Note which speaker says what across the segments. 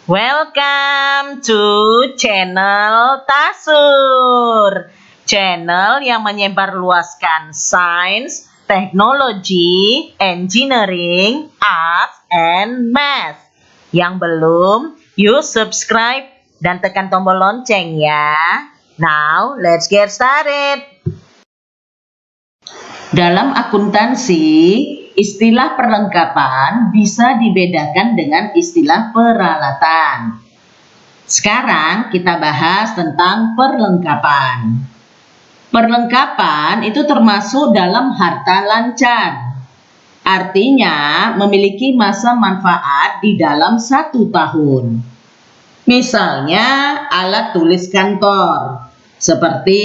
Speaker 1: Welcome to channel Tasur, channel yang menyebarluaskan sains, teknologi, engineering, art, and math. Yang belum, you subscribe dan tekan tombol lonceng ya. Now, let's get started. Dalam akuntansi, istilah perlengkapan bisa dibedakan dengan istilah peralatan. Sekarang kita bahas tentang perlengkapan. Perlengkapan itu termasuk dalam harta lancar. Artinya memiliki masa manfaat di dalam 1 tahun. Misalnya alat tulis kantor, seperti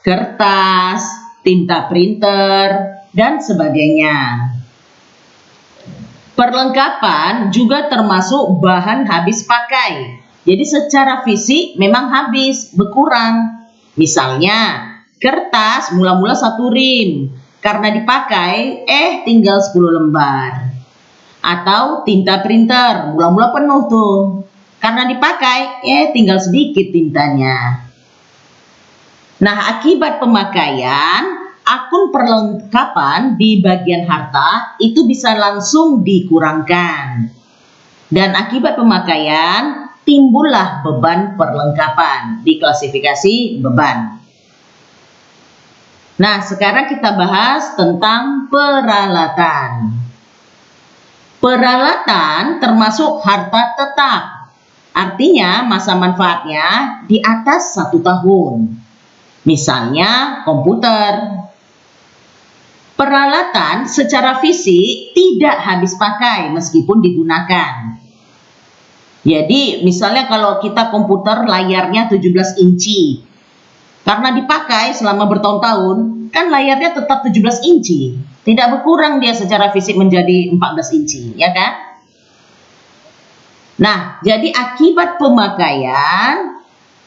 Speaker 1: kertas, tinta printer, dan sebagainya. Perlengkapan juga termasuk bahan habis pakai. Jadi secara fisik memang habis, berkurang. Misalnya, kertas mula-mula 1 rim, karena dipakai, tinggal 10 lembar. Atau tinta printer, mula-mula penuh tuh. Karena dipakai, tinggal sedikit tintanya. Nah, akibat pemakaian, akun perlengkapan di bagian harta itu bisa langsung dikurangkan. Dan akibat pemakaian, timbullah beban perlengkapan, diklasifikasi beban. Nah, sekarang kita bahas tentang peralatan. Peralatan termasuk harta tetap. Artinya masa manfaatnya di atas 1 tahun. Misalnya komputer. Peralatan secara fisik tidak habis pakai meskipun digunakan. Jadi misalnya kalau kita komputer layarnya 17 inci. Karena dipakai selama bertahun-tahun, kan layarnya tetap 17 inci. Tidak berkurang dia secara fisik menjadi 14 inci, ya kan? Nah, jadi akibat pemakaian,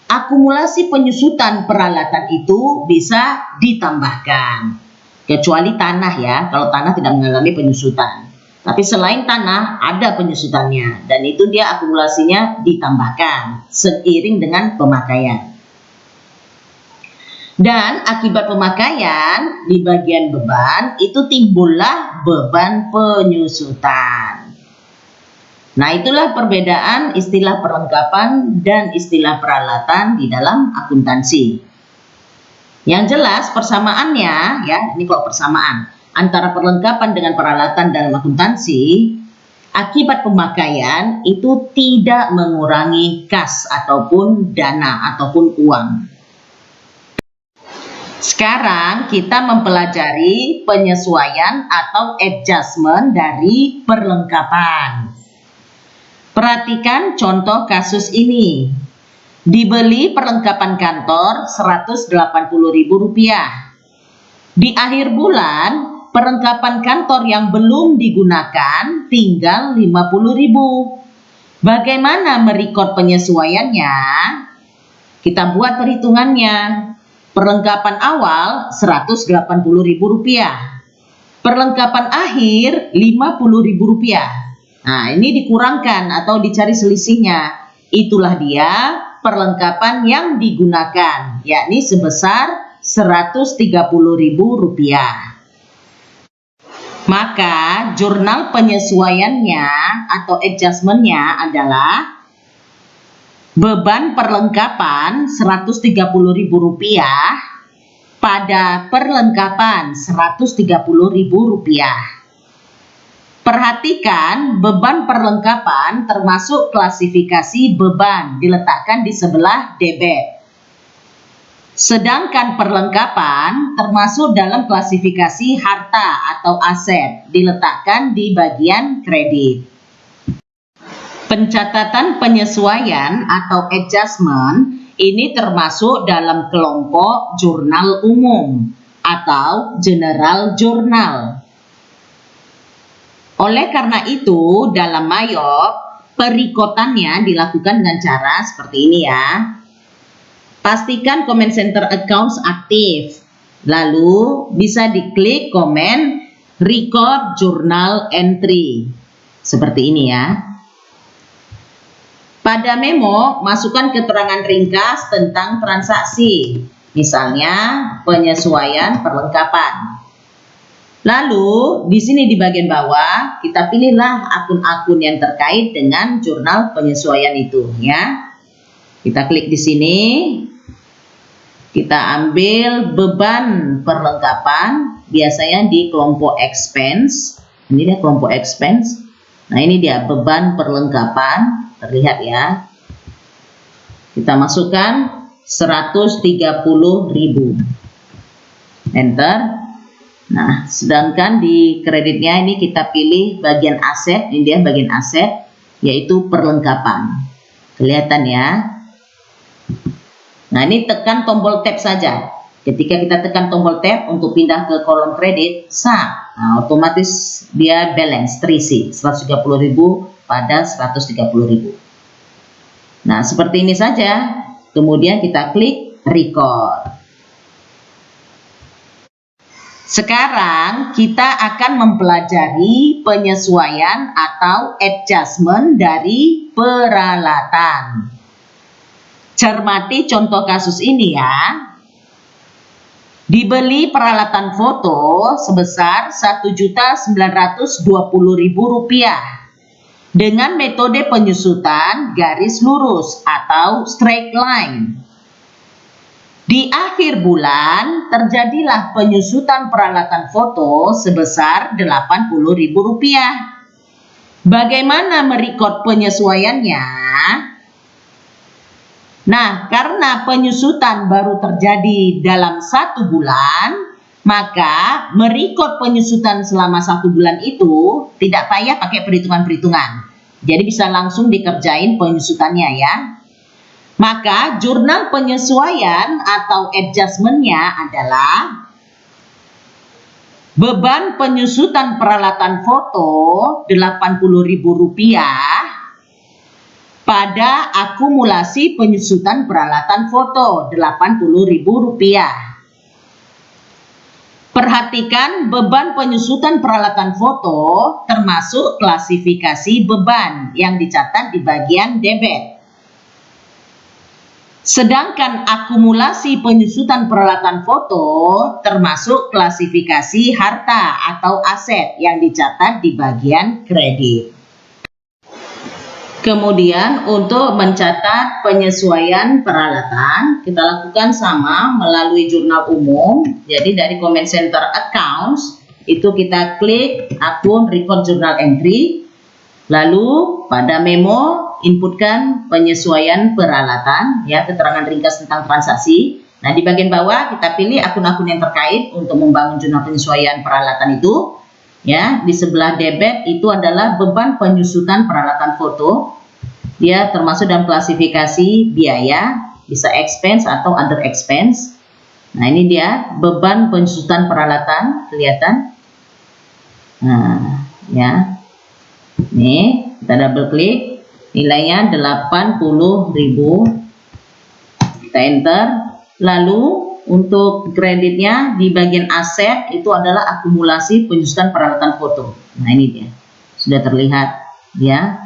Speaker 1: akumulasi penyusutan peralatan itu bisa ditambahkan. Kecuali tanah ya, kalau tanah tidak mengalami penyusutan. Tapi selain tanah, ada penyusutannya. Dan itu dia akumulasinya ditambahkan seiring dengan pemakaian. Dan akibat pemakaian, di bagian beban, itu timbullah beban penyusutan. Nah, itulah perbedaan istilah perlengkapan dan istilah peralatan di dalam akuntansi. Yang jelas persamaannya, ya, ini kalau persamaan antara perlengkapan dengan peralatan dalam akuntansi, akibat pemakaian itu tidak mengurangi kas ataupun dana ataupun uang. Sekarang kita mempelajari penyesuaian atau adjustment dari perlengkapan. Perhatikan contoh kasus ini. Dibeli perlengkapan kantor Rp180.000. Di akhir bulan, perlengkapan kantor yang belum digunakan tinggal Rp50.000. Bagaimana merekod penyesuaiannya? Kita buat perhitungannya. Perlengkapan awal Rp180.000. Perlengkapan akhir Rp50.000. Nah, ini dikurangkan atau dicari selisihnya. Itulah dia perlengkapan yang digunakan, yakni sebesar Rp130.000. Maka jurnal penyesuaiannya atau adjustmentnya adalah beban perlengkapan Rp130.000 pada perlengkapan Rp130.000. Perhatikan beban perlengkapan termasuk klasifikasi beban diletakkan di sebelah debit. Sedangkan perlengkapan termasuk dalam klasifikasi harta atau aset diletakkan di bagian kredit. Pencatatan penyesuaian atau adjustment ini termasuk dalam kelompok jurnal umum atau general journal. Oleh karena itu, dalam MAYOB, perikotannya dilakukan dengan cara seperti ini ya. Pastikan comment center accounts aktif. Lalu bisa diklik komen record journal entry. Seperti ini ya. Pada memo, masukkan keterangan ringkas tentang transaksi, misalnya penyesuaian perlengkapan. Lalu, di sini di bagian bawah, kita pilihlah akun-akun yang terkait dengan jurnal penyesuaian itu, ya. Kita klik di sini, kita ambil beban perlengkapan, biasanya di kelompok expense. Ini dia kelompok expense. Nah, ini dia beban perlengkapan. Terlihat ya, kita masukkan 130.000, enter. Nah, sedangkan di kreditnya ini kita pilih bagian aset, ini dia bagian aset, yaitu perlengkapan. Kelihatan ya. Nah, ini tekan tombol tab saja. Ketika kita tekan tombol tab untuk pindah ke kolom kredit, nah, otomatis dia balance terisi 130.000 pada 130.000. Nah, seperti ini saja. Kemudian kita klik record. Sekarang kita akan mempelajari penyesuaian atau adjustment dari peralatan. Cermati contoh kasus ini ya. Dibeli peralatan foto sebesar Rp1.920.000 dengan metode penyusutan garis lurus atau straight line. Di akhir bulan terjadilah penyusutan peralatan foto sebesar Rp80.000. Bagaimana merekod penyesuaiannya? Nah, karena penyusutan baru terjadi dalam 1 bulan, maka merekod penyusutan selama 1 bulan itu tidak payah pakai perhitungan-perhitungan. Jadi bisa langsung dikerjain penyusutannya ya. Maka jurnal penyesuaian atau adjustment-nya adalah beban penyusutan peralatan foto Rp80.000 pada akumulasi penyusutan peralatan foto Rp80.000. Perhatikan beban penyusutan peralatan foto termasuk klasifikasi beban yang dicatat di bagian debit. Sedangkan akumulasi penyusutan peralatan foto termasuk klasifikasi harta atau aset yang dicatat di bagian kredit. Kemudian untuk mencatat penyesuaian peralatan, kita lakukan sama melalui jurnal umum. Jadi dari comment center accounts, itu kita klik akun record journal entry. Lalu pada memo, inputkan penyesuaian peralatan, ya keterangan ringkas tentang transaksi. Nah di bagian bawah kita pilih akun-akun yang terkait untuk membangun jurnal penyesuaian peralatan itu. Ya, di sebelah debit itu adalah beban penyusutan peralatan foto. Dia termasuk dalam klasifikasi biaya, bisa expense atau other expense. Nah, ini dia beban penyusutan peralatan, kelihatan. Nah, ya. Nih, kita double klik. Nilainya 80.000. Kita enter. Lalu untuk kreditnya di bagian aset itu adalah akumulasi penyusutan peralatan foto. Nah ini dia sudah terlihat ya.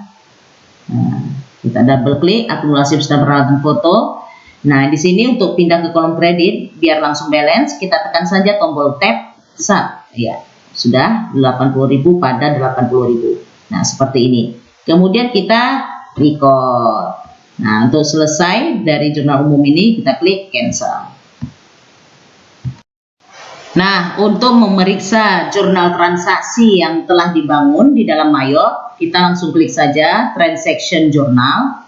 Speaker 1: Nah, kita double klik akumulasi penyusutan peralatan foto. Nah di sini untuk pindah ke kolom kredit biar langsung balance kita tekan saja tombol tab ya sudah 80.000 pada 80.000. Nah seperti ini. Kemudian kita record. Nah untuk selesai dari jurnal umum ini kita klik cancel. Nah, untuk memeriksa jurnal transaksi yang telah dibangun di dalam Mayot, kita langsung klik saja Transaction Journal.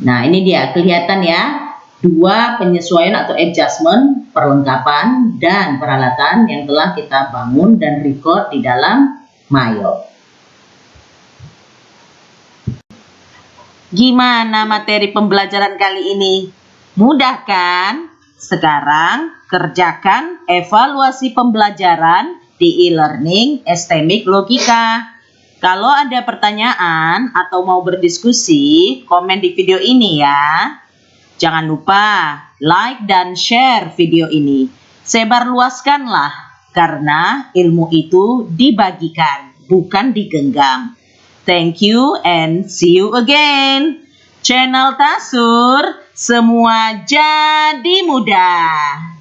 Speaker 1: Nah, ini dia, kelihatan ya, 2 penyesuaian atau adjustment, perlengkapan, dan peralatan yang telah kita bangun dan record di dalam Mayot. Gimana materi pembelajaran kali ini? Mudah kan? Sekarang kerjakan evaluasi pembelajaran di e-learning STMIC Logika. Kalau ada pertanyaan atau mau berdiskusi, komen di video ini ya. Jangan lupa like dan share video ini. Sebarluaskanlah karena ilmu itu dibagikan, bukan digenggam. Thank you and see you again. Channel Tasur, semua jadi mudah.